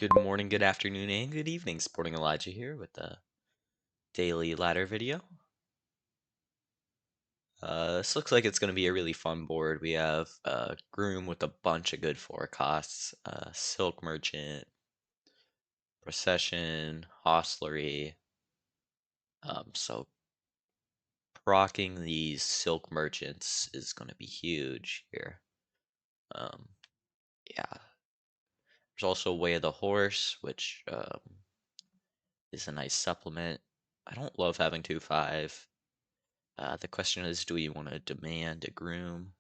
Good morning, good afternoon, and good evening. Sporting Elijah here with the daily ladder video. This looks like it's going to be a really fun board. We have Groom with a bunch of good forecasts, Silk Merchant, Procession, Hostlery. So procking these Silk Merchants is going to be huge here. Um, yeah, there's also Way of the Horse, which is a nice supplement. I don't love having 2-5. The question is, do we want to demand a groom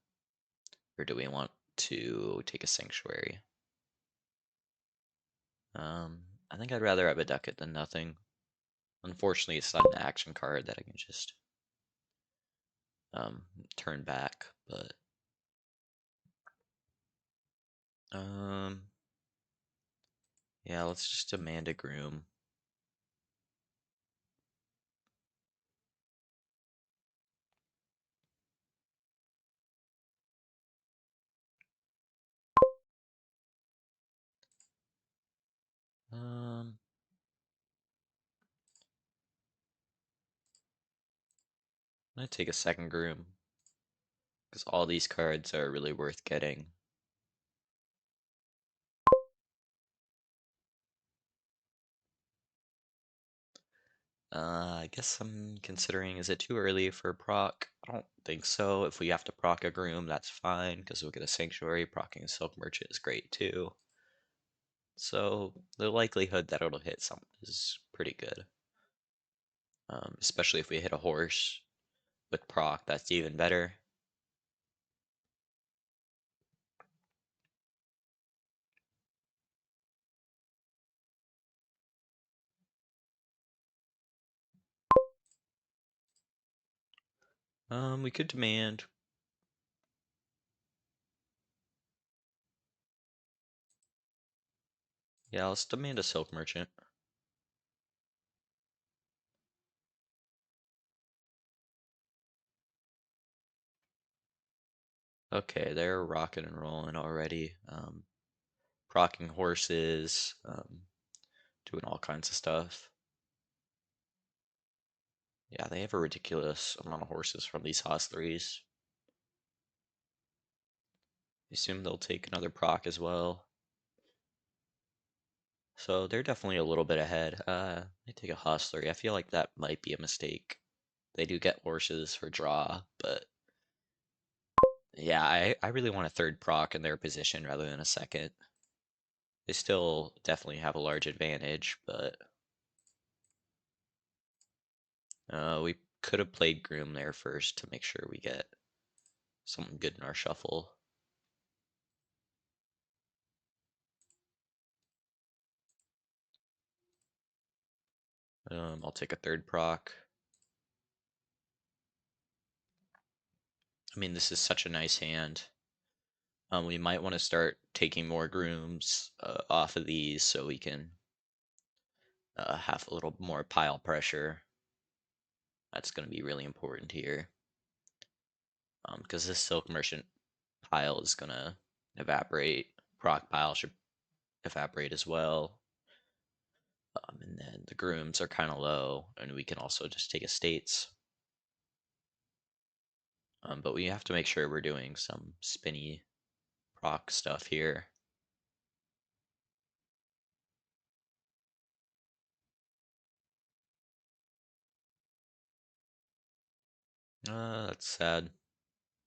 or do we want to take a sanctuary? I think I'd rather have a ducat than nothing. Unfortunately, it's not an action card that I can just um, turn back, but um, yeah, let's just demand a groom. Um, I'm gonna take a second groom because all these cards are really worth getting. I guess I'm considering, is it too early for proc? I don't think so. If we have to proc a groom, that's fine, because we'll get a sanctuary. Procking a silk merchant is great too. So the likelihood that it'll hit something is pretty good. Especially if we hit a horse with proc, that's even better. We could demand. Yeah, let's demand a silk merchant. Okay, they're rocking and rolling already. Procking horses, doing all kinds of stuff. Yeah, they have a ridiculous amount of horses from these hostleries. I assume they'll take another proc as well. So they're definitely a little bit ahead. They take a hostlery. I feel like that might be a mistake. They do get horses for draw, but yeah, I really want a third proc in their position rather than a second. They still definitely have a large advantage, but we could have played Groom there first to make sure we get something good in our shuffle. I'll take a third proc. I mean, this is such a nice hand. We might want to start taking more grooms off of these so we can have a little more pile pressure. That's going to be really important here. Because this Silk Merchant pile is going to evaporate. Proc pile should evaporate as well. And then the grooms are kind of low, and we can also just take estates. But we have to make sure we're doing some spinny proc stuff here. That's sad.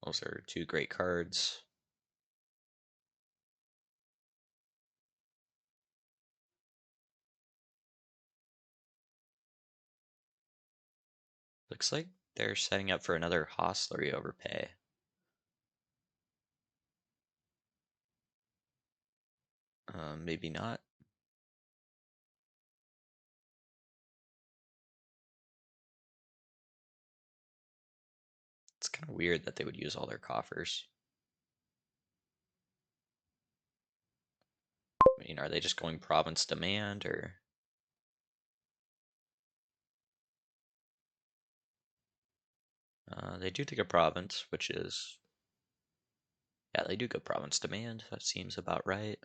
Those are two great cards. Looks like they're setting up for another hostlery overpay. Maybe not. It's kind of weird that they would use all their coffers. I mean, are they just going province demand or? They do take a province, which is, yeah, they do go province demand. That seems about right.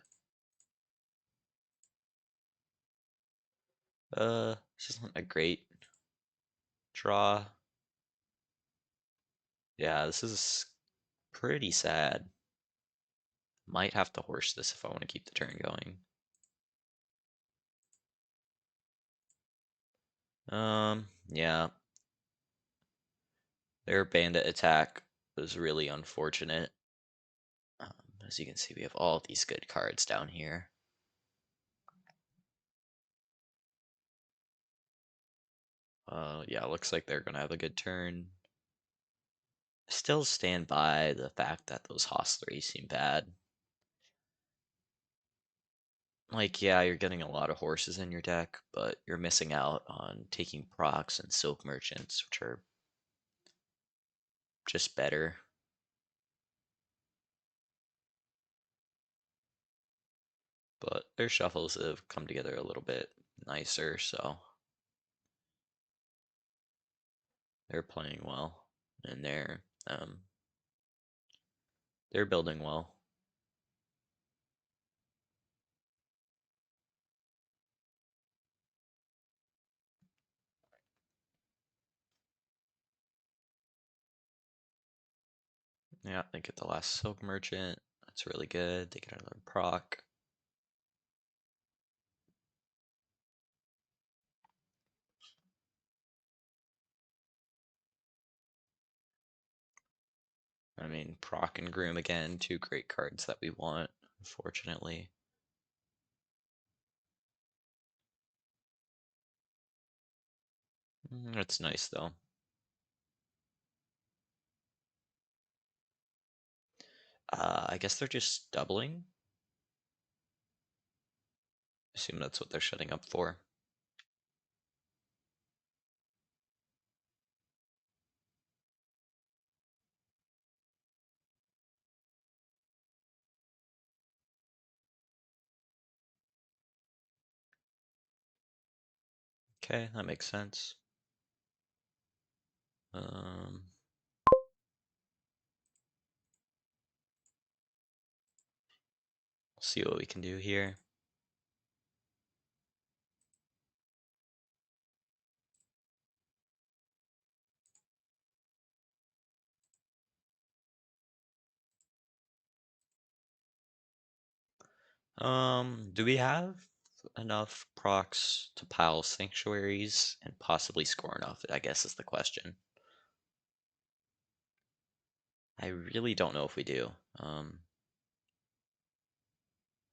This isn't a great draw. Yeah, this is pretty sad. Might have to horse this if I want to keep the turn going. Yeah. Their bandit attack was really unfortunate. As you can see, we have all these good cards down here. Yeah, looks like they're gonna have a good turn. Still stand by the fact that those hostleries seem bad. Like, yeah, you're getting a lot of horses in your deck, but you're missing out on taking procs and silk merchants, which are just better. But their shuffles have come together a little bit nicer, so they're playing well, and they're building well. Yeah, they get the last silk merchant. That's really good. They get another proc. I mean, proc and groom again, two great cards that we want, unfortunately. It's nice though. I guess they're just doubling. Assume that's what they're shutting up for. Okay, that makes sense. Um, see what we can do here. Do we have enough procs to pile sanctuaries and possibly score enough? I guess is the question. I really don't know if we do. I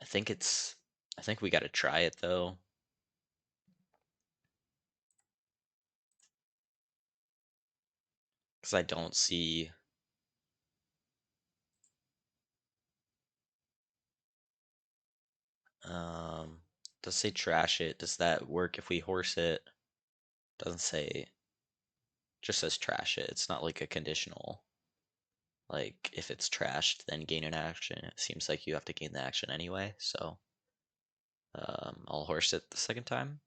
think it's. I think we got to try it though, because I don't see. Does say trash it? Does that work if we horse it? Doesn't say. Just says trash it. It's not like a conditional. Like if it's trashed, then gain an action. It seems like you have to gain the action anyway. So I'll horse it the second time.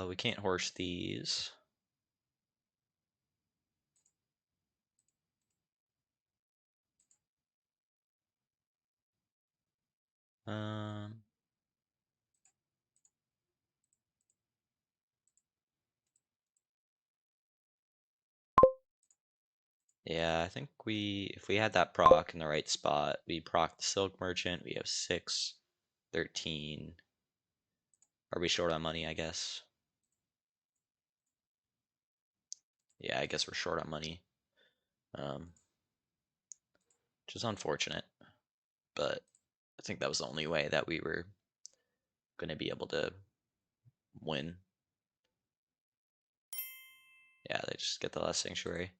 We can't horse these. Um, yeah, I think if we had that proc in the right spot, we proc the Silk Merchant. We have 6, 13. Are we short on money, I guess? Yeah, I guess we're short on money. Um, which is unfortunate, but I think that was the only way that we were going to be able to win. Yeah, they just get the last sanctuary.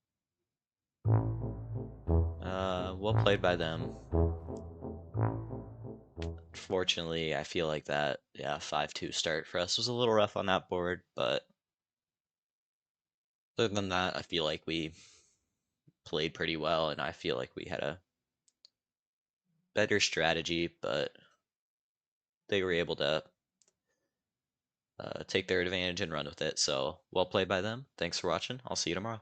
Well played by them. Fortunately, I feel like that, yeah, 5-2 start for us was a little rough on that board, but other than that, I feel like we played pretty well, and I feel like we had a better strategy, but they were able to take their advantage and run with it. So well played by them. Thanks for watching. I'll see you tomorrow.